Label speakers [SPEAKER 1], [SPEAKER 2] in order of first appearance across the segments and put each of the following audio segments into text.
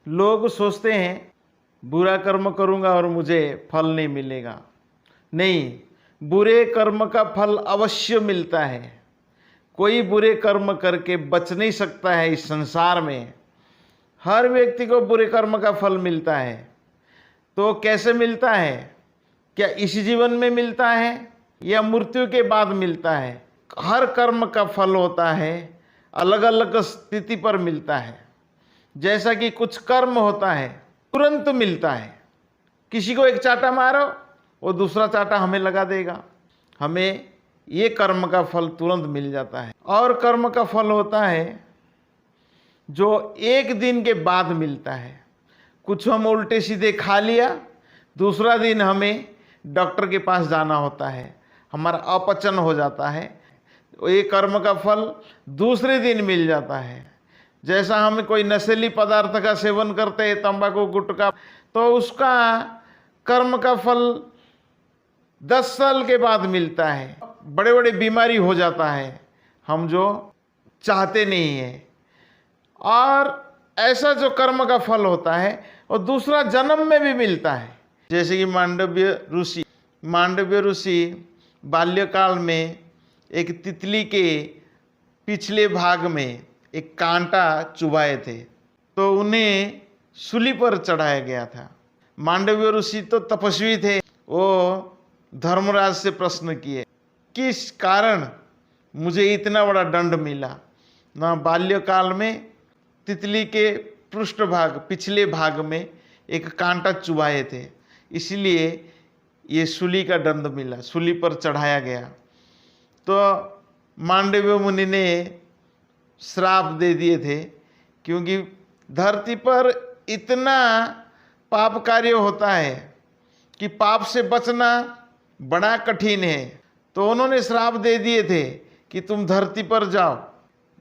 [SPEAKER 1] लोग सोचते हैं बुरा कर्म करूंगा और मुझे फल नहीं मिलेगा। नहीं, बुरे कर्म का फल अवश्य मिलता है। कोई बुरे कर्म करके बच नहीं सकता है इस संसार में। हर व्यक्ति को बुरे कर्म का फल मिलता है। तो कैसे मिलता है? क्या इसी जीवन में मिलता है या मृत्यु के बाद मिलता है? हर कर्म का फल होता है, अलग अलग स्थिति पर मिलता है। जैसा कि कुछ कर्म होता है तुरंत मिलता है। किसी को एक चाटा मारो, वो दूसरा चाटा हमें लगा देगा, हमें ये कर्म का फल तुरंत मिल जाता है। और कर्म का फल होता है जो एक दिन के बाद मिलता है। कुछ हम उल्टे सीधे खा लिया, दूसरा दिन हमें डॉक्टर के पास जाना होता है, हमारा अपचन हो जाता है, ये कर्म का फल दूसरे दिन मिल जाता है। जैसा हम कोई नशीली पदार्थ का सेवन करते हैं, तंबाकू गुटखा, तो उसका कर्म का फल 10 साल के बाद मिलता है। बड़े बड़े बीमारी हो जाता है हम जो चाहते नहीं है। और ऐसा जो कर्म का फल होता है वो दूसरा जन्म में भी मिलता है। जैसे कि मांडव्य ऋषि बाल्यकाल में एक तितली के पिछले भाग में एक कांटा चुभाए थे, तो उन्हें सूली पर चढ़ाया गया था। मांडव्य ऋषि तो तपस्वी थे। वो धर्मराज से प्रश्न किए, किस कारण मुझे इतना बड़ा दंड मिला? ना, बाल्यकाल में तितली के पृष्ठभाग पिछले भाग में एक कांटा चुभाए थे, इसलिए ये सूली का दंड मिला, सूली पर चढ़ाया गया। तो मांडव्य मुनि ने श्राप दे दिए थे, क्योंकि धरती पर इतना पाप कार्य होता है कि पाप से बचना बड़ा कठिन है। तो उन्होंने श्राप दे दिए थे कि तुम धरती पर जाओ।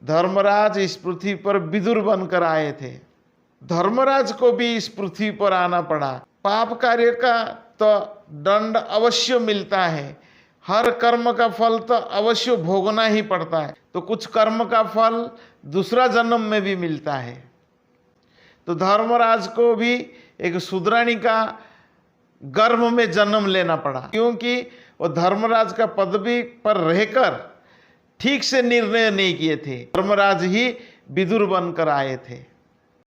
[SPEAKER 1] धर्मराज इस पृथ्वी पर विदुर बनकर आए थे। धर्मराज को भी इस पृथ्वी पर आना पड़ा। पाप कार्य का तो दंड अवश्य मिलता है, हर कर्म का फल तो अवश्य भोगना ही पड़ता है। तो कुछ कर्म का फल दूसरा जन्म में भी मिलता है। तो धर्मराज को भी एक शूद्राणी का गर्भ में जन्म लेना पड़ा, क्योंकि वो धर्मराज का पदवी पर रहकर ठीक से निर्णय नहीं किए थे। धर्मराज ही विदुर बनकर आए थे।